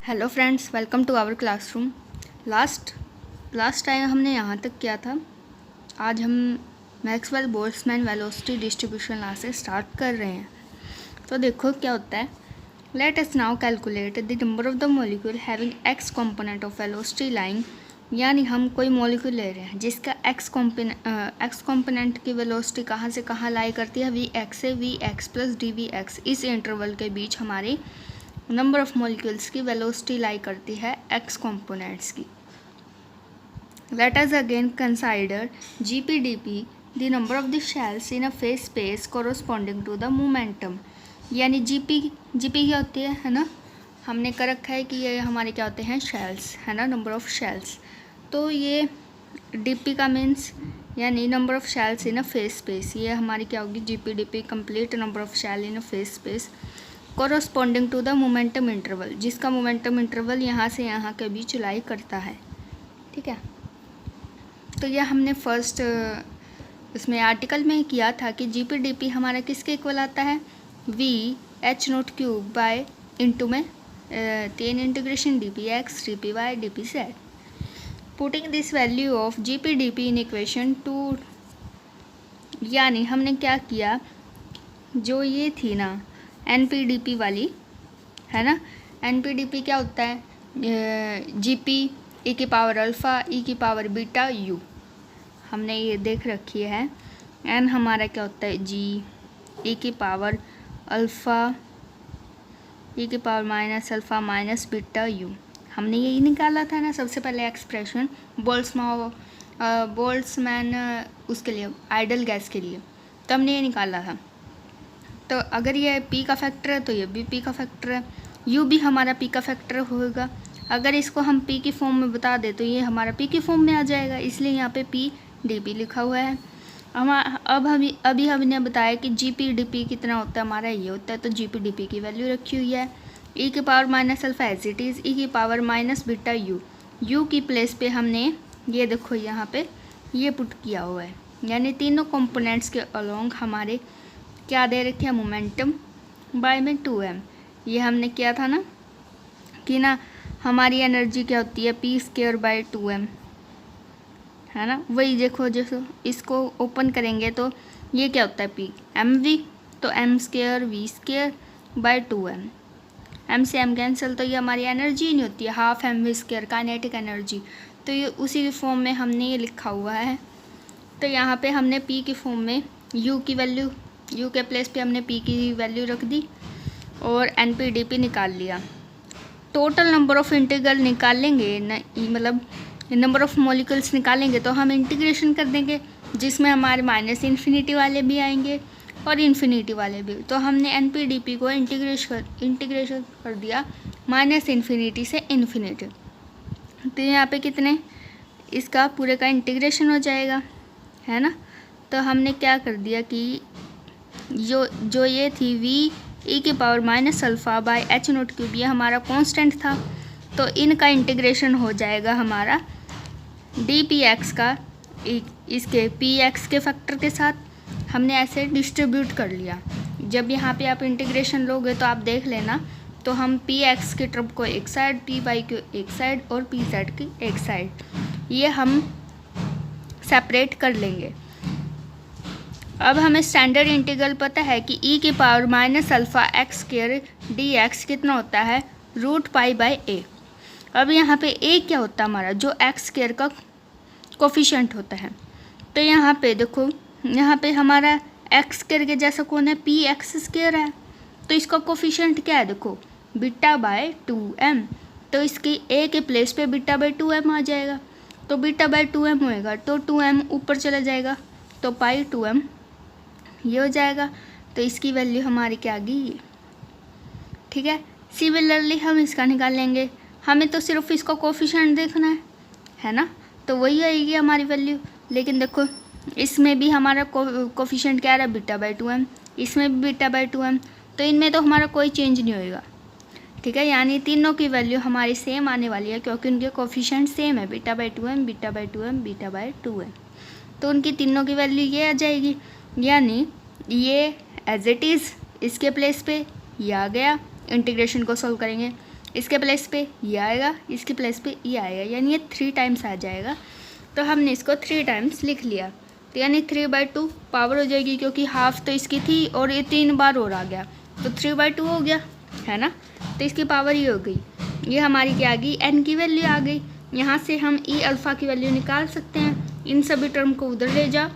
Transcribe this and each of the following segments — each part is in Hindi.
Hello friends, welcome to our classroom. Last time हमने यहाँ तक किया था। आज हम Maxwell Boltzmann velocity distribution law से स्टार्ट कर रहे हैं। तो देखो क्या होता है। Let us now calculate the number of the molecule having x component of velocity lying. यानी हम कोई मॉलिक्यूल ले रहे हैं जिसका एक्स कंपोनेंट की वेलोसिटी कहाँ से कहाँ लाई करती है, वी एक्स से v x plus d v x. इस इंटरवल के बीच हमारी नंबर ऑफ मॉलिक्यूल्स की वेलोसिटी लाई करती है एक्स कंपोनेंट्स की। Let us again consider g p d p the number of the shells in a phase space corresponding to the momentum. यानी जीपी क्या होती है ना, हमने कर रखा है कि ये हमारे क्या होते हैं, शेल्स, है ना, नंबर ऑफ शेल्स। तो ये डीपी का मीन्स यानी number of shells in a phase space, ये हमारी क्या होगी, g p d p complete number of shell in a phase space corresponding to the momentum interval, जिसका मोमेंटम इंटरवल यहाँ से यहाँ के बीच लाई करता है। ठीक है, तो यह हमने फर्स्ट इसमें आर्टिकल में किया था कि जीपीडीपी हमारा किसके इक्वल आता है, v h nought cube by into में 3 integration d p x d p y d p z. Putting this value of g p d p in equation 2, यानी हमने क्या किया, जो ये थी ना एनपीडीपी वाली, है ना, एनपीडीपी क्या होता है, जीपी ई की पावर अल्फ़ा ई की पावर बीटा यू, हमने ये देख रखी है। एन हमारा क्या होता है, जी ई की पावर अल्फ़ा ई की power minus alpha minus beta you, हमने यही निकाला था ना सबसे पहले एक्सप्रेशन बोल्ट्जमैन उसके लिए, आइडल गैस के लिए, तो हमने ये निकाला था। तो अगर ये पी का फैक्टर है तो ये भी पी का फैक्टर है, यू भी हमारा पी का फैक्टर होगा। अगर इसको हम पी की फॉर्म में बता दें तो ये हमारा पी की फॉर्म में आ जाएगा, इसलिए यहाँ पे पी डी पी लिखा हुआ है। अभी हमने बताया कि जी पी डी पी कितना होता है, हमारा ये होता है, तो जी पी डी पी की वैल्यू रखी हुई है ई की power minus alpha as it is e की पावर माइनस बीटा यू की प्लेस पे हमने ये देखो यहाँ पे ये पुट किया हुआ है, यानी तीनों कंपोनेंट्स के अलोंग हमारे क्या दे रखे हैं, मोमेंटम बाय में 2m। ये हमने किया था ना कि ना हमारी एनर्जी क्या होती है, पी स्क्वायर बाय 2m, है ना। वही देखो, जैसे इसको ओपन करेंगे तो ये क्या होता है, पी एम वी, तो m square v square by 2m, m से एम कैंसिल, तो ये हमारी एनर्जी नहीं होती है, half m v square kinetic energy. तो ये उसी फॉर्म में हमने ये लिखा हुआ है। तो यहाँ पे हमने पी की फॉर्म में यू की वैल्यू, यू के प्लेस पे हमने पी की वैल्यू रख दी और एन पी डी पी निकाल लिया। टोटल नंबर ऑफ इंटीग्रल निकालेंगे न, मतलब नंबर ऑफ मॉलिक्यूल्स निकालेंगे तो हम इंटीग्रेशन कर देंगे, जिसमें हमारे माइनस इन्फिनिटी वाले भी आएंगे और इन्फिनिटी वाले भी। तो हमने एन पी डी पी को इंटीग्रेशन कर दिया माइनस इन्फिनिटी से इन्फिनिटी। तो यहाँ पे कितने, इसका पूरे का इंटीग्रेशन हो जाएगा, है ना। तो हमने क्या कर दिया कि जो ये थी वी ई की power minus alpha by H nought cube, ये हमारा कांस्टेंट था, तो इनका इंटीग्रेशन हो जाएगा हमारा डी पी एक्स का इसके पी एक्स के फैक्टर के साथ। हमने ऐसे डिस्ट्रीब्यूट कर लिया। जब यहाँ पे आप इंटीग्रेशन लोगे तो आप देख लेना, तो हम पी एक्स के टर्म को एक साइड, पी वाई को एक साइड और पी जेड की एक साइड, ये हम सेपरेट कर लेंगे। अब हमें स्टैंडर्ड इंटीग्रल पता है कि ई की power minus alpha x square D x कितना होता है, रूट पाई बाय ए। अब यहाँ पे ए क्या होता है हमारा, जो एक्स स्क्वायर का कोफिशिएंट होता है। तो यहाँ पे देखो, यहाँ पे हमारा एक्स स्क्वायर के जैसा कौन है, पी एक्स स्क्वायर है, तो इसका कोफिशिएंट क्या है, देखो बीटा बाय 2m, तो इसकी ए के प्लेस पे बीटा बाय 2m आ जाएगा। तो बीटा बाय 2m होएगा तो 2m ऊपर चला जाएगा, तो पाई 2m ये हो जाएगा। तो इसकी वैल्यू हमारी क्या आ गई, ठीक है। सिमिलरली हम इसका निकाल लेंगे, हमें तो सिर्फ इसका कोफिशिएंट देखना है ना, तो वही आएगी हमारी वैल्यू। लेकिन देखो इसमें भी हमारा कोफिशिएंट क्या आ रहा है, बीटा बाय 2m, इसमें भी बीटा बाय 2m, तो इनमें तो हमारा कोई चेंज नहीं होएगा, ठीक है। यानी तीनों की वैल्यू हमारी सेम आने वाली है, क्योंकि उनके कोफिशिएंट सेम है, beta by 2m beta by 2m beta by 2m, तो उनकी तीनों की वैल्यू ये आ जाएगी। यानी ये एज इट इज़ इसके प्लेस पे ये आ गया, इंटीग्रेशन को सॉल्व करेंगे इसके प्लेस पे ये आएगा, इसके प्लेस पे ये आएगा, यानी ये 3 टाइम्स आ जाएगा। तो हमने इसको 3 टाइम्स लिख लिया, तो यानी 3/2 पावर हो जाएगी, क्योंकि हाफ तो इसकी थी और ये 3 बार और आ गया, तो 3/2 हो गया, है ना। तो इसकी पावर ये हो गई, ये हमारी क्या आ गई, n की वैल्यू आ गई। यहाँ से हम ई अल्फ़ा की वैल्यू निकाल सकते हैं, इन सभी टर्म को उधर ले जाओ,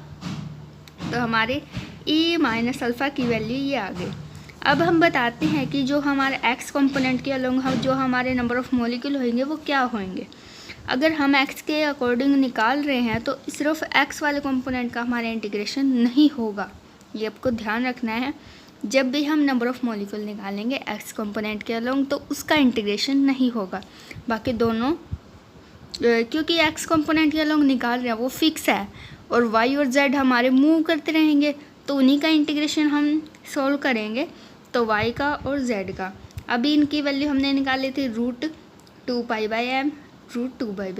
तो हमारे ई माइनस अल्फ़ा की वैल्यू ये आ गई। अब हम बताते हैं कि जो हमारे एक्स कंपोनेंट के अलोंग हम जो हमारे नंबर ऑफ़ मॉलिक्यूल होंगे वो क्या होंगे। अगर हम एक्स के अकॉर्डिंग निकाल रहे हैं तो सिर्फ एक्स वाले कंपोनेंट का हमारा इंटीग्रेशन नहीं होगा, ये आपको ध्यान रखना है। जब भी हम नंबर ऑफ़ मॉलिक्यूल निकालेंगे एक्स कंपोनेंट के अलोंग तो उसका इंटीग्रेशन नहीं होगा, बाकी दोनों, क्योंकि एक्स कंपोनेंट के अलोंग निकाल रहे हैं वो फिक्स है और वाई और जेड हमारे मूव करते रहेंगे, तो उन्हीं का इंटीग्रेशन हम सोल्व करेंगे, तो y का और z का। अभी इनकी वैल्यू हमने निकाली थी √2π/m, √2/m।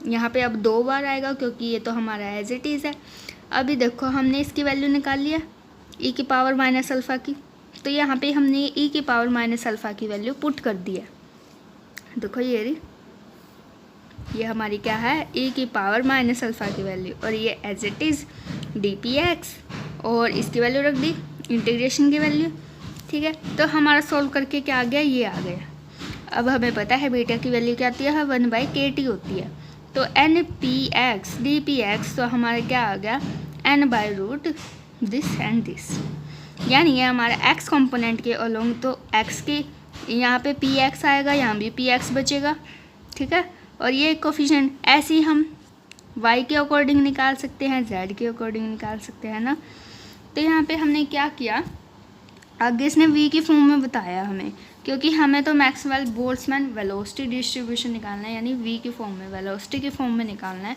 यहाँ पे अब 2 बार आएगा क्योंकि ये तो हमारा एज इट इज़ है। अभी देखो हमने इसकी वैल्यू निकाल लिया e की पावर माइनस अल्फ़ा की, तो यहाँ पे हमने e की पावर माइनस अल्फ़ा की वैल्यू पुट कर दी है। देखो ये हमारी क्या है, e की पावर माइनस अल्फ़ा की वैल्यू, और ये एज इट इज़ dpx, और इसकी वैल्यू रख दी इंटीग्रेशन की वैल्यू, ठीक है। तो हमारा सोल्व करके क्या आ गया, ये आ गया। अब हमें पता है बीटा की वैल्यू क्या आती है, 1/kT होती है, तो npx dpx, तो हमारा क्या आ गया, n/रूट दिस एंड दिस, यानी ये हमारा x कंपोनेंट के अलोंग, तो x के यहाँ पे px आएगा, यहाँ भी px बचेगा, ठीक है। और ये कोफिशिएंट ऐसे ही हम y के अकॉर्डिंग निकाल सकते हैं, z के अकॉर्डिंग निकाल सकते हैं ना। तो यहाँ पे हमने क्या किया, आगे इसने v की फॉर्म में बताया हमें, क्योंकि हमें तो मैक्सवेल बोल्ट्जमैन वेलोसिटी डिस्ट्रीब्यूशन निकालना है, यानी v की फॉर्म में, वेलोसिटी की फॉर्म में निकालना है।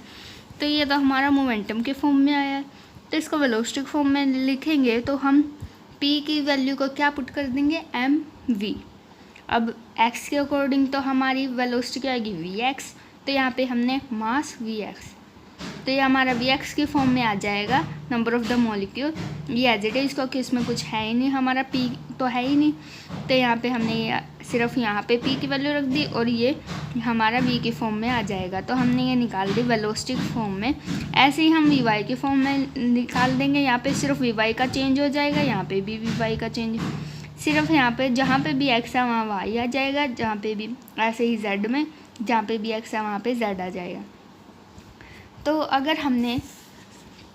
तो ये तो हमारा मोमेंटम के फॉर्म में आया है, तो इसको वेलोसिटी की फॉर्म में लिखेंगे तो हम p की वैल्यू को क्या पुट कर देंगे, mv। अब x के अकॉर्डिंग तो हमारी वेलोसिटी क्या आएगी, vx, तो यहाँ पे हमने मास vx, तो ये हमारा vx की फॉर्म में आ जाएगा नंबर ऑफ़ द मॉलिक्यूल, ये एज इट इज़, क्योंकि इसमें कुछ है ही नहीं, हमारा p तो है ही नहीं, तो यहाँ पे हमने सिर्फ यहाँ पे p की वैल्यू रख दी और ये हमारा v की फॉर्म में आ जाएगा। तो हमने ये निकाल दी वेलोसिटी फॉर्म में। ऐसे ही हम vy की फॉर्म में निकाल देंगे, यहाँ पे सिर्फ vy का चेंज हो जाएगा, यहाँ पे भी vy का चेंज, सिर्फ यहाँ पे जहाँ पे भी x है वहाँ y आ जाएगा, जहाँ पे भी, ऐसे ही z में जहाँ पे भी x है वहाँ पे z आ जाएगा। तो अगर हमने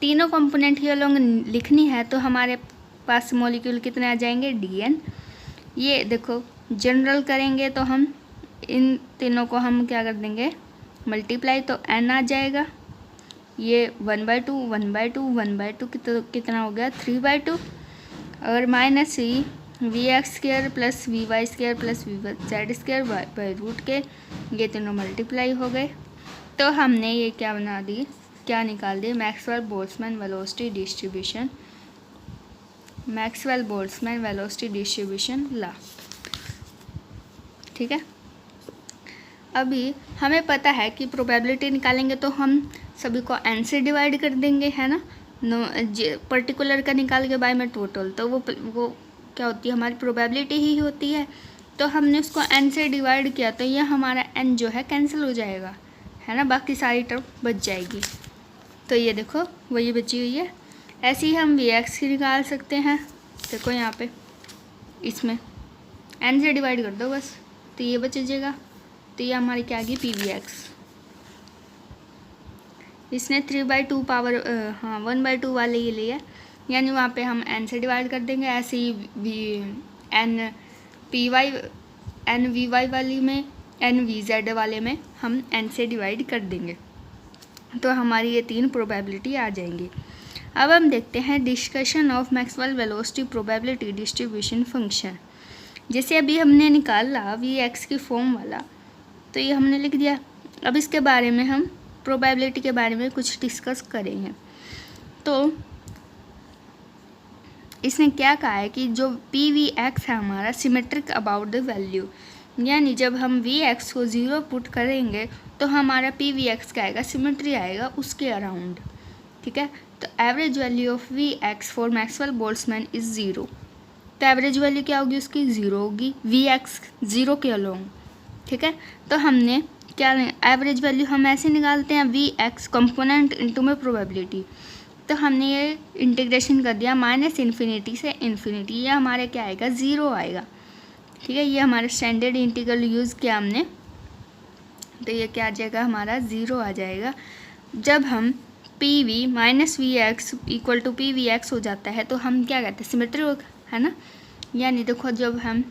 तीनों कंपोनेंट ही अलोंग लिखनी है तो हमारे पास मॉलिक्यूल कितने आ जाएंगे, dn। ये देखो जनरल करेंगे तो हम इन तीनों को हम क्या कर देंगे, मल्टीप्लाई, तो n आ जाएगा, ये 1/2 1/2 1/2 कितना हो गया, 3/2, और माइनस ही vx² plus vy² plus vz² √k, ये तीनों मल्टीप्लाई हो गए। तो हमने ये क्या बना दी, क्या निकाल दी, Maxwell Boltzmann velocity distribution, Maxwell Boltzmann velocity distribution ला, ठीक है। अभी हमें पता है कि प्रोबेबिलिटी निकालेंगे तो हम सभी को n से डिवाइड कर देंगे, है ना, पर्टिकुलर का निकाल के बाय में टोटल, तो वो क्या होती है, हमारी प्रोबेबिलिटी ही होती है। तो हमने उसको n से डिवाइड किया, तो ये हमारा n जो है कैंसिल हो जाएगा, है ना, बाकी सारी टर्म बच जाएगी। तो ये देखो वही बची हुई है। ऐसे ही हम vx की निकाल सकते हैं, देखो यहाँ पे इसमें n से डिवाइड कर दो बस, तो ये बच जाएगा। तो ये हमारी क्या आ गई, pvx। इसने 3/2 पावर 1/2 वाले ये लिया, यानी वहाँ पे हम n से डिवाइड कर देंगे। ऐसे ही n vy वाली में, n vz वाले में हम n से डिवाइड कर देंगे, तो हमारी ये 3 प्रोबेबिलिटी आ जाएंगी। अब हम देखते हैं discussion of Maxwell velocity probability distribution function. जैसे अभी हमने निकाला vx की फॉर्म वाला, तो ये हमने लिख दिया। अब इसके बारे में हम प्रोबेबिलिटी के बारे में कुछ डिस्कस करेंगे। तो इसने क्या कहा है कि जो pvx है हमारा सिमेट्रिक अबाउट द वैल्यू, यानी जब हम vx को 0 पुट करेंगे तो हमारा pvx का आएगा, सिमेट्री आएगा उसके अराउंड, ठीक है। तो average value of vx for Maxwell Boltzmann is 0, तो एवरेज वैल्यू क्या होगी उसकी, 0 होगी, vx 0 के अलोंग, ठीक है। तो हमने क्या एवरेज वैल्यू हम ऐसे निकालते हैं वी एक्स कंपोनेंट इंटू में प्रोबेबिलिटी। तो हमने ये इंटीग्रेशन कर दिया माइनस इन्फिनिटी से इन्फिनिटी, ये हमारे क्या आएगा 0 आएगा। ठीक है, ये हमारा स्टैंडर्ड इंटीग्रल यूज़ किया हमने, तो ये क्या आ जाएगा हमारा 0 आ जाएगा। जब हम p v minus v x equal to p v x हो जाता है तो हम क्या कहते हैं सिमेट्री है ना। यानी देखो जब हम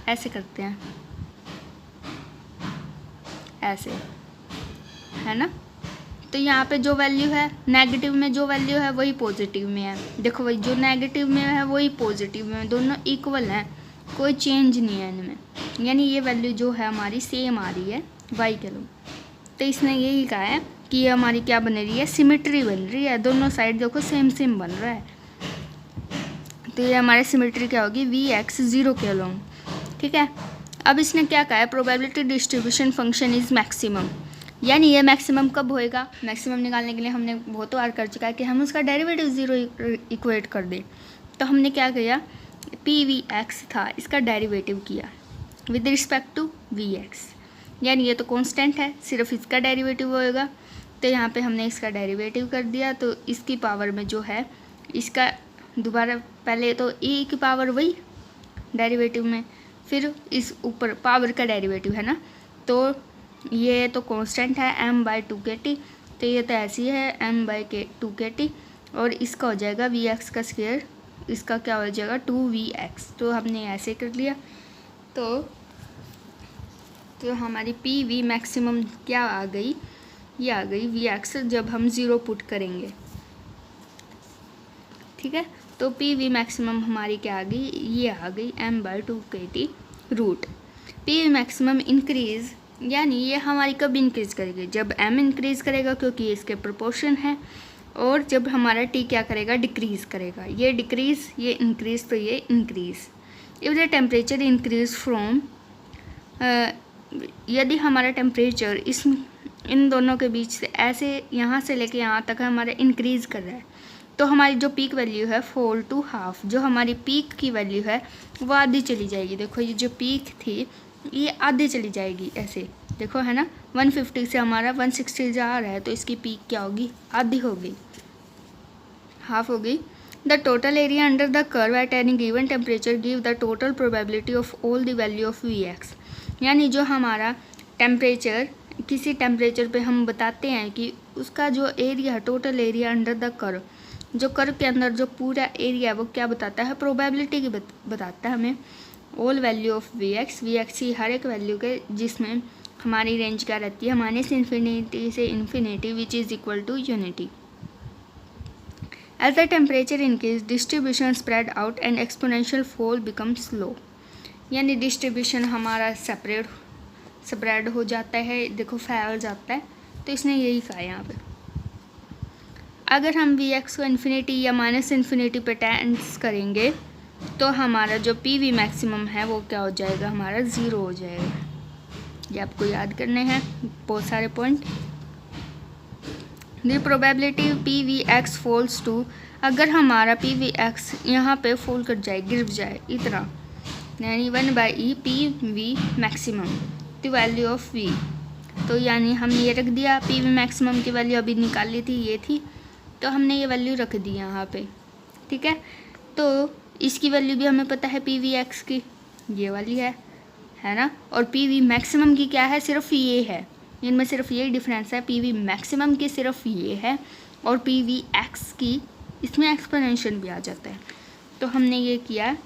ऐसे करते हैं ऐसे, है ना, तो यहाँ पे जो वैल्यू है नेगेटिव में जो वैल्यू है वही पॉजिटिव में है। देखो वही जो नेगेटिव में है वही पॉजिटिव में, दोनों इक्वल हैं, कोई चेंज नहीं है इनमें, यानी ये वैल्यू जो है हमारी सेम आ रही है वाई के लोग। तो इसने यही कहा है कि ये हमारी क्या बन रही है सिमेट्री बन रही है, दोनों साइड देखो सेम सेम बन रहा है। तो ये हमारी सिमेट्री क्या होगी वी एक्स 0 के अलोंग। ठीक है, अब इसने क्या कहा है probability distribution function is maximum, यानी ये मैक्सिमम कब होएगा। मैक्सिमम निकालने के लिए हमने बहुत बार कर चुका है कि हम उसका डेरिवेटिव 0 इक्वेट कर दें। तो हमने क्या किया पी वी एक्स था इसका डेरिवेटिव किया with respect to v x, यानी ये तो कांस्टेंट है सिर्फ इसका डेरिवेटिव होएगा। तो यहाँ पे हमने इसका डेरिवेटिव कर दिया, तो इसकी पावर में जो है इसका दोबारा पहले तो e की पावर वही डेरिवेटिव में, फिर इस ऊपर पावर का डेरिवेटिव है ना, तो ये तो कांस्टेंट है m/2 kT, तो ये तो ऐसी है m/2 kT, और इसका हो जाएगा वी एक्स का स्क्वायर, इसका क्या हो जाएगा 2vx। तो हमने ऐसे कर लिया। तो हमारी पी वी मैक्सिमम क्या आ गई, ये आ गई वी एक्स जब हम 0 पुट करेंगे। ठीक है, तो पी वी मैक्सिमम हमारी क्या आ गई, ये आ गई m/2 kT root. P v maximum increase, यानी ये हमारी कब इंक्रीज़ करेगी जब m इंक्रीज़ करेगा क्योंकि ये इसके प्रोपोर्शन है, और जब हमारा t क्या करेगा डिक्रीज़ करेगा, ये डिक्रीज़ ये इंक्रीज़, तो ये increase. If the temperature increase from, यदि हमारा टेम्परेचर इन दोनों के बीच से ऐसे यहाँ से लेके यहाँ तक हमारा इंक्रीज़ कर रहा है, तो हमारी जो पीक वैल्यू है फॉल टू हाफ, जो हमारी पीक की वैल्यू है वो आधी चली जाएगी। देखो ये जो पीक थी ये आधी चली जाएगी ऐसे, देखो है ना 150 से हमारा 160 जा रहा है, तो इसकी पीक क्या होगी आधी हो गई, हाफ हो गई। The total area under the curve at any given temperature give the total probability of all the value of v x, यानी जो हमारा टेम्परेचर किसी टेम्परेचर पे हम बताते हैं कि उसका जो एरिया है total area under the curve, जो कर्व के अंदर जो पूरा एरिया है वो क्या बताता है प्रोबेबिलिटी की बताता है हमें all value of v x की हर एक वैल्यू के, जिसमें हमारी रेंज क्या रहती है माइनस इन्फिनिटी से infinity which is equal to unity. As the temperature increase distribution spread out and exponential fall become slow, यानी डिस्ट्रीब्यूशन हमारा स्प्रेड हो जाता है, देखो फैल जाता है। तो इसने यही कहा यहाँ पे अगर हम वी एक्स को इन्फिनिटी या माइनस इन्फिनिटी पे टेंस करेंगे तो हमारा जो पी वी मैक्सिमम है वो क्या हो जाएगा हमारा 0 हो जाएगा। ये आपको याद करने हैं बहुत सारे point. The probability p v x falls to, अगर हमारा पी वी एक्स यहाँ पे फॉल कर जाए गिर जाए इतना, यानी 1/e p v maximum the value of v, तो यानी हमने ये रख दिया पी वी मैक्सिमम की वैल्यू अभी निकाल ली थी ये थी, तो हमने ये वैल्यू रख दी यहाँ पे। ठीक है, तो इसकी वैल्यू भी हमें पता है पी वी एक्स की ये वाली है ना, और पी वी मैक्सिमम की क्या है सिर्फ ये है, इनमें सिर्फ यही डिफरेंस है, पी वी मैक्सिमम की सिर्फ ये है और पी वी एक्स की इसमें एक्सपोनेंशियल भी आ जाता है। तो हमने ये किया।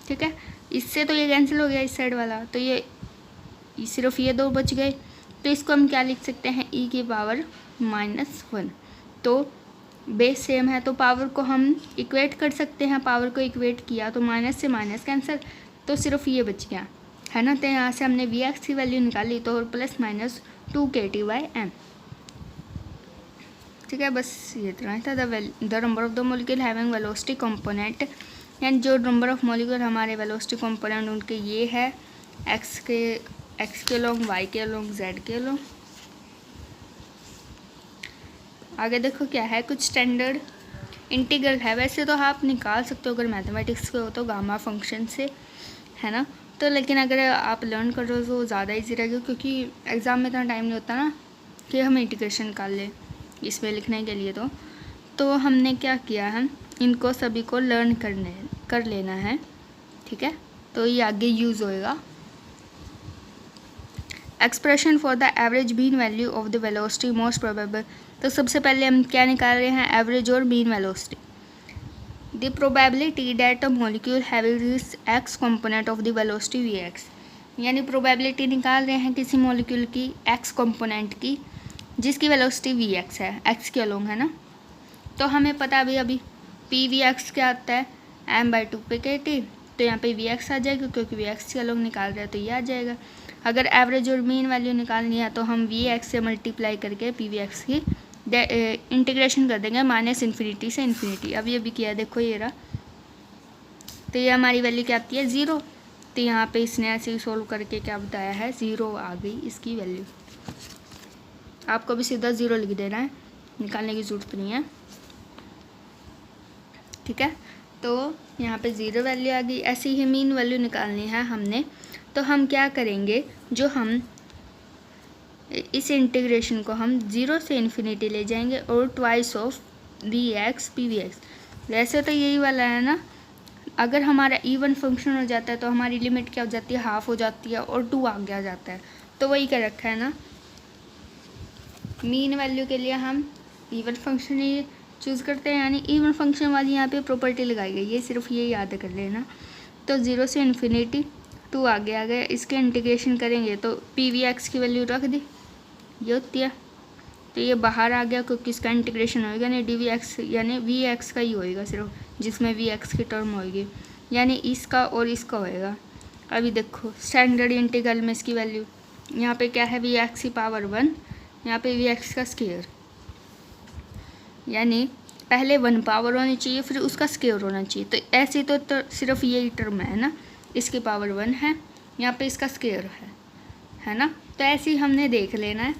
ठीक है, इससे तो ये कैंसिल हो गया इस साइड वाला, तो ये सिर्फ ये दो बच गए, तो इसको हम क्या लिख सकते हैं e की पावर -1। तो बेस सेम है तो पावर को हम इक्वेट कर सकते हैं, पावर को इक्वेट किया तो माइनस से माइनस कैंसिल, तो सिर्फ ये बच गया है ना। तो यहाँ से हमने वी एक्स की वैल्यू निकाली तो +-2 kT/m। ठीक है, बस ये इतना था। The number of the molecule having velocity component, यानी जो नंबर ऑफ मॉलिक्यूल हमारे वेलोसिटी कंपोनेंट उनके ये है एक्स के लॉन्ग, वाई के लॉन्ग, जेड के लॉन्ग। आगे देखो क्या है, कुछ स्टैंडर्ड इंटीग्रल है, वैसे तो आप निकाल सकते हो अगर मैथमेटिक्स के हो तो गामा फंक्शन से, है ना। तो लेकिन अगर आप लर्न कर रहे हो तो ज़्यादा ईजी रहेगा, क्योंकि एग्ज़ाम में इतना टाइम नहीं होता ना कि हम इंटीग्रेशन कर लें इसमें लिखने के लिए। तो हमने क्या किया है, इनको सभी को लर्न कर लेना है, ठीक है। तो ये आगे यूज़ होएगा। Expression for the average mean value of the velocity most probable. तो सबसे पहले हम क्या निकाल रहे हैं, एवरेज और mean velocity. The probability that a molecule having this x component of the velocity v x, यानी प्रोबेबिलिटी निकाल रहे हैं किसी मॉलिक्यूल की एक्स कंपोनेंट की जिसकी वेलोसिटी वी एक्स है, एक्स के अलोंग है ना। तो हमें पता अभी पी वी एक्स क्या आता है, m/2 पे के टी। तो यहाँ पे वी एक्स आ जाएगा क्योंकि वी एक्स के अलोंग निकाल रहे हैं तो ये आ जाएगा। अगर एवरेज और मीन वैल्यू निकालनी है तो हम वी एक्स से मल्टीप्लाई करके पी वी एक्स की इंटीग्रेशन कर देंगे -∞ से इन्फिनिटी। अभी किया देखो ये रहा। तो ये हमारी वैल्यू क्या आती है, 0। तो यहाँ पे इसने ऐसे ही सोल्व करके क्या बताया है, 0 आ गई इसकी वैल्यू। आपको भी सीधा 0 लिख देना है, निकालने की ज़रूरत नहीं है, ठीक है। तो यहाँ पे 0 वैल्यू आ गई। ऐसे ही मीन वैल्यू निकालनी है हमने। तो हम क्या करेंगे, जो हम इस इंटीग्रेशन को हम 0 से इन्फिनिटी ले जाएंगे और twice of v x p v x. वैसे तो यही वाला है ना, अगर हमारा इवन फंक्शन हो जाता है तो हमारी लिमिट क्या हो जाती है, हाफ हो जाती है और 2 आगे आ जाता है। तो वही कर रखा है ना, मीन वैल्यू के लिए हम इवन फंक्शन ही चूज़ करते हैं, यानी इवन फंक्शन वाली यहाँ पे प्रॉपर्टी लगाई गई है, सिर्फ ये याद कर लेना। तो 0 से इन्फिनिटी 2 आगे आ गया। इसके इंटीग्रेशन करेंगे तो पी वी एक्स की वैल्यू रख दी, ये होती है। तो ये बाहर आ गया क्योंकि इसका इंटीग्रेशन होएगा नहीं, डी वी एक्स यानी वी एक्स का ही होएगा सिर्फ, जिसमें वी एक्स की टर्म होएगी, यानी इसका और इसका होएगा। अभी देखो स्टैंडर्ड इंटीग्रल में इसकी वैल्यू यहाँ पे क्या है, वी एक्स की पावर 1, यहाँ पे वी एक्स का स्क्वायर, यानी पहले 1 पावर होनी चाहिए फिर उसका स्क्वायर होना चाहिए। तो ऐसे तो सिर्फ यही टर्म है ना, इसकी पावर 1 है, यहाँ पे इसका स्क्वायर है ना। तो ऐसे ही हमने देख लेना है।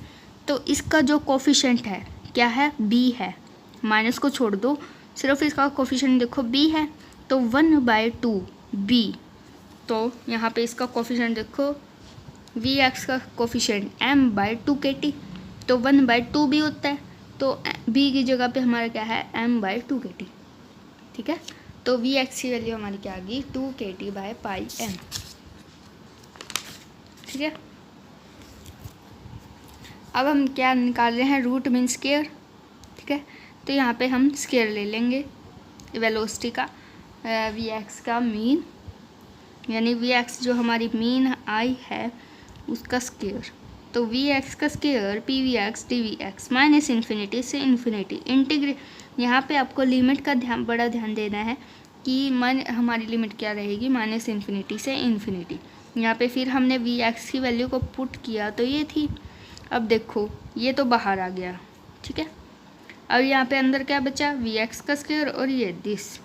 तो इसका जो कोफिशिएंट है क्या है, b है, माइनस को छोड़ दो, सिर्फ इसका कोफिशिएंट देखो b है। तो 1/2 b। तो यहाँ पे इसका कोफिशिएंट देखो, वी एक्स का कोफिशिएंट m/2 kt, तो 1/2 b होता है। तो b की जगह पे हमारा क्या है, m/2 kt, ठीक है। तो वी एक्स की वैल्यू हमारी क्या आ गई, 2 kt/πm, ठीक है। अब हम क्या निकाल रहे हैं, रूट मीन स्क्वायर, ठीक है। तो यहाँ पे हम स्क्वायर ले लेंगे वेलोसिटी का, वी एक्स का मीन, यानी वी एक्स जो हमारी मीन आई है उसका स्क्वायर। तो वी एक्स का square p v x d v x -∞ से इन्फिनिटी इंटीग्रेट। यहाँ पे आपको लिमिट का बड़ा ध्यान देना है कि हमारी लिमिट क्या रहेगी, -∞ से इन्फिनिटी। यहाँ पे फिर हमने वी एक्स की वैल्यू को पुट किया तो ये थी। अब देखो ये तो बाहर आ गया, ठीक है। अब यहाँ पे अंदर क्या बचा, वी एक्स का स्क्वायर और ये दिस।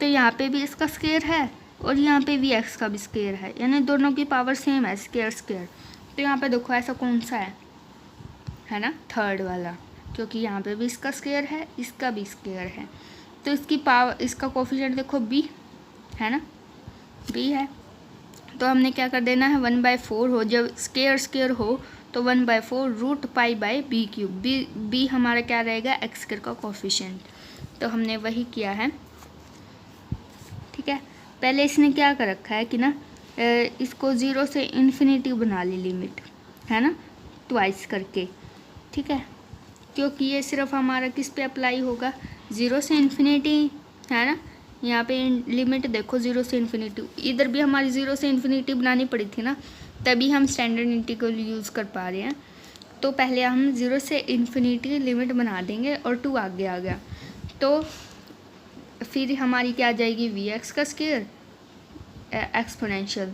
तो यहाँ पे भी इसका स्क्वायर है और यहाँ पे वी एक्स का भी स्क्वायर है, यानी दोनों की पावर सेम है, स्क्वायर स्क्वायर। तो यहाँ पे देखो ऐसा कौन सा है ना, थर्ड वाला, क्योंकि यहाँ पे भी इसका स्क्वायर है, इसका भी स्क्वायर है। तो इसकी पावर, इसका कोफिशिएंट देखो b है ना, b है। तो हमने क्या कर देना है, 1/4 हो, जब स्क्वायर स्क्वायर हो तो 1/4 √π/b³। b हमारा क्या रहेगा, एक्स स्क्वायर का कोफिशिएंट। तो हमने वही किया है, ठीक है। पहले इसने क्या कर रखा है कि ना, इसको 0 से इन्फिनिटी बना ली लिमिट, है ना, ट्वाइस करके, ठीक है। क्योंकि ये सिर्फ हमारा किस पे अप्लाई होगा, 0 से इन्फिनिटी, है ना। यहाँ पे लिमिट देखो 0 से इन्फिनिटी, इधर भी हमारी 0 से इन्फिनिटी बनानी पड़ी थी ना, तभी हम स्टैंडर्ड इंटीग्रल यूज़ कर पा रहे हैं। तो पहले हम 0 से इन्फिनिटी लिमिट बना देंगे और 2 आगे आ गया, तो फिर हमारी क्या आ जाएगी, वी एक्स का स्क्वायर एक्सपोनेंशियल,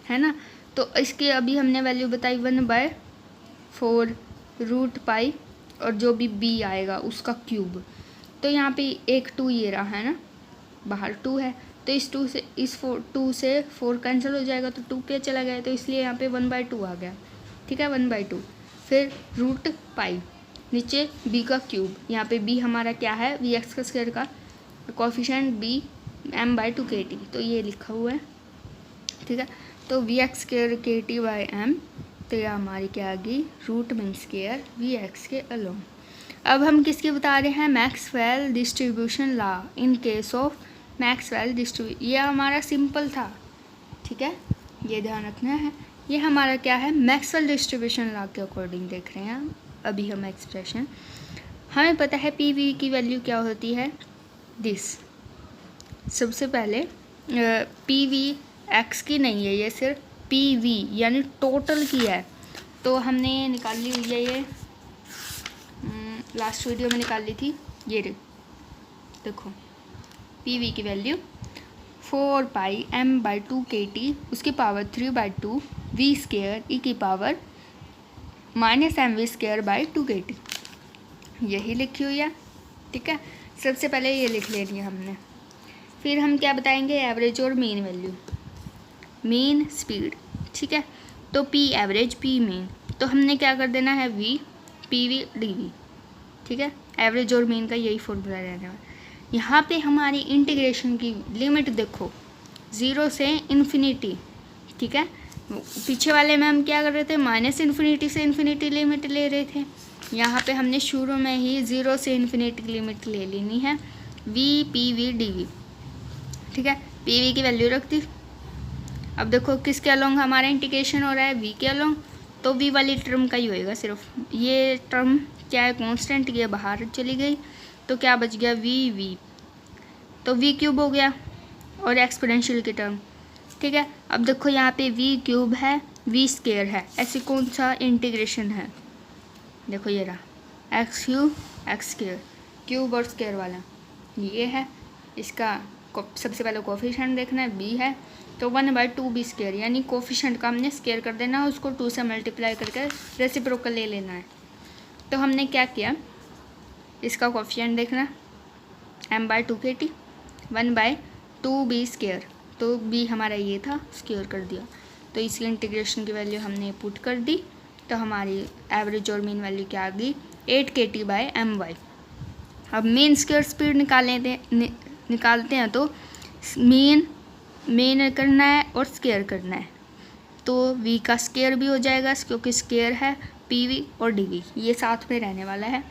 है ना। तो इसकी अभी हमने वैल्यू बताई 1/4 √π और जो भी b आएगा उसका क्यूब। तो यहाँ पे एक 2 ये रहा है ना, बाहर 2 है, तो इस 2 से 2 से 4 कैंसिल हो जाएगा तो 2 पे चला गया, तो इसलिए यहाँ पे 1/2 आ गया, ठीक है, 1/2। फिर √π, नीचे b का क्यूब, यहाँ पे b हमारा क्या है, वी एक्स का स्क्वायर का कोफिशिएंट b m/2 kt, तो ये लिखा हुआ है, ठीक है। तो v x square k T by m, तो यह हमारी क्या आ गई, root mean square v x के अलोंग। अब हम किसकी बता रहे हैं, Maxwell distribution law in case of Maxwell distribution. ये हमारा सिंपल था, ठीक है, ये ध्यान रखना है। ये हमारा क्या है, मैक्सवेल डिस्ट्रीब्यूशन लॉ के अकॉर्डिंग देख रहे हैं अभी हम एक्सप्रेशन। हमें पता है पी वी की वैल्यू क्या होती है, दिस। सबसे पहले पी वी एक्स की नहीं है, ये सिर्फ पी वी यानी टोटल की है। तो हमने निकाल ली हुई है, ये लास्ट वीडियो में निकाल ली थी, ये देखो पी वी की value 4 pi M by 2 k T उसकी पावर 3/2 वी स्केयर ई की power minus m v square by 2 k T, यही लिखी हुई है, ठीक है। सबसे पहले ये लिख लेनी है हमने। फिर हम क्या बताएंगे, एवरेज और मीन वैल्यू, मीन स्पीड, ठीक है। तो पी एवरेज पी मीन, तो हमने क्या कर देना है, v p v d v, ठीक है। एवरेज और मीन का यही फॉर्मूला रहने वाला। यहाँ पे हमारी इंटीग्रेशन की लिमिट देखो 0 से इन्फिनिटी, ठीक है। पीछे वाले में हम क्या कर रहे थे, माइनस इन्फिनिटी से इन्फिनिटी लिमिट ले रहे थे। यहाँ पे हमने शुरू में ही 0 से इन्फिनिटी की लिमिट ले लेनी है, v p v d v, ठीक है। पी वी की वैल्यू रख दी। अब देखो किसके अलोंग हमारा इंटीग्रेशन हो रहा है, वी के अलोंग, तो वी वाली टर्म का ही होएगा सिर्फ। ये टर्म क्या है, कांस्टेंट, ये बाहर चली गई, तो क्या बच गया, वी वी, तो वी क्यूब हो गया और एक्सपोनेंशियल की टर्म, ठीक है। अब देखो यहाँ पे वी क्यूब है, वी स्केयर है, ऐसे कौन सा इंटीग्रेशन है, देखो ये रहा x cube x square, cube और स्केयर वाला ये है। इसका सबसे पहले कोफिशिएंट देखना है, बी है, तो 1/2 बी स्केयर, यानी कोफिशिएंट का हमने स्केयर कर देना है, उसको 2 से मल्टीप्लाई करके रेसिप्रोकल ले लेना है। तो हमने क्या किया, इसका कोफिशिएंट देखना, m/2 के टी 1/2 बी स्केयर, तो बी हमारा ये था, स्केयर कर दिया, तो इसकी इंटीग्रेशन की वैल्यू हमने पुट कर दी, तो हमारी एवरेज और मीन वैल्यू क्या आ गई, 8 के टी बाई एम वाई। अब मीन स्केयर स्पीड निकालते हैं तो मीन करना है और स्केयर करना है, तो वी का स्केयर भी हो जाएगा क्योंकि स्केयर है पी वी और डी वी, ये साथ में रहने वाला है।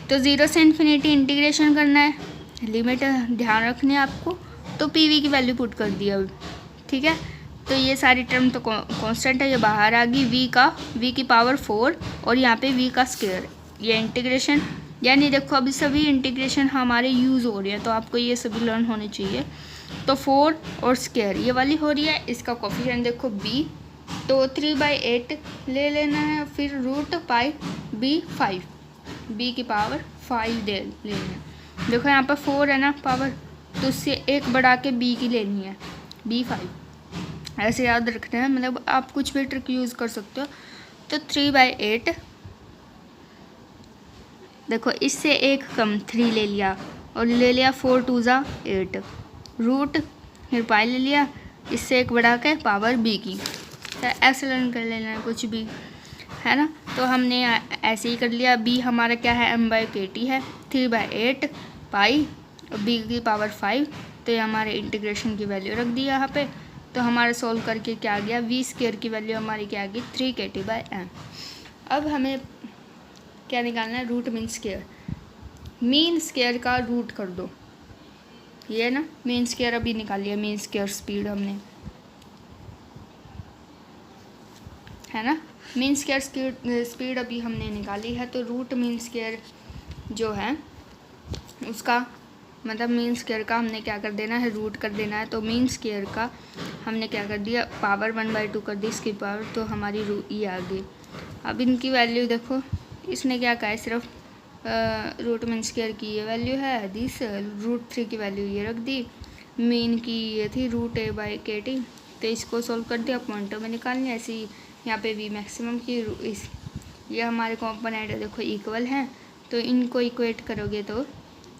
तो 0 से इन्फिनिटी इंटीग्रेशन करना है, लिमिट ध्यान रखनी है आपको, तो पी वी की वैल्यू पुट कर दिया, ठीक है। तो ये सारी टर्म तो कांस्टेंट है, ये बाहर आ गई, वी की पावर 4 और यहाँ पे वी का स्केयर, ये इंटीग्रेशन, यानी देखो अभी सभी इंटीग्रेशन हमारे यूज़ हो रही है, तो आपको ये सभी लर्न होने चाहिए। तो 4 और स्केयर ये वाली हो रही है, इसका कोफिशिएंट देखो बी, तो 3/8 ले लेना है, फिर रूट पाई बी 5, बी की पावर 5 दे लेनी है। देखो यहाँ पर 4 है ना पावर, तो उससे एक बढ़ा के बी की लेनी है, बी 5, ऐसे याद रखना है, मतलब आप कुछ भी ट्रिक यूज़ कर सकते हो। तो 3/8, देखो इससे एक कम 3 ले लिया और ले लिया 4 2 ज़ा 8, रूट फिर पाई ले लिया, इससे एक बढ़ा के पावर बी की, तो ऐसे लर्न कर लेना है कुछ भी, है ना। तो हमने ऐसे ही कर लिया, बी हमारा क्या है, m/kt है, 3/8 पाई और बी की पावर 5, तो ये हमारे इंटीग्रेशन की वैल्यू रख दी यहाँ पे। तो हमारा सोल्व करके क्या आ गया, वी स्केयर की वैल्यू हमारी क्या आ गई, 3 kT बाई एम। अब हमें क्या निकालना है, root mean square, mean square का रूट कर दो, ये ना मीन स्केयर अभी निकाल लिया, मीन स्केयर स्पीड हमने, है ना, मीन स्केयर स्पीड अभी हमने निकाली है। तो रूट मीन स्केयर जो है उसका मतलब मीन स्केयर का हमने क्या कर देना है, रूट कर देना है। तो मीन स्केयर का हमने क्या कर दिया, पावर 1/2 कर दी इसकी पावर, तो हमारी ये आ गई। अब इनकी वैल्यू देखो, इसने क्या कहा है, सिर्फ रूट मीन स्केयर की ये वैल्यू है, दिस √3 की वैल्यू ये रख दी, मीन की ये थी √a/kt, तो इसको सोल्व कर दिया, पॉइंटर में निकालनी, ऐसे ही यहाँ पे वी मैक्सिमम की ये हमारे कॉम्पोनेंट देखो इक्वल हैं, तो इनको इक्वेट करोगे तो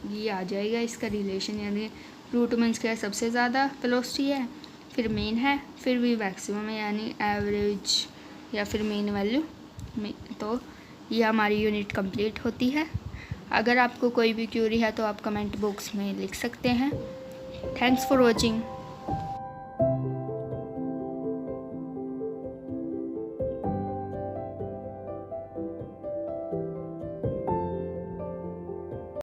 ये आ जाएगा इसका रिलेशन, यानी रूट मीन स्केयर सबसे ज़्यादा वेलोसिटी है, फिर मीन है, फिर वी मैक्सिमम है, यानी एवरेज या फिर मीन वैल्यू। तो ये हमारी यूनिट कंप्लीट होती है। अगर आपको कोई भी क्यूरी है तो आप कमेंट बॉक्स में लिख सकते हैं। Thanks for watching.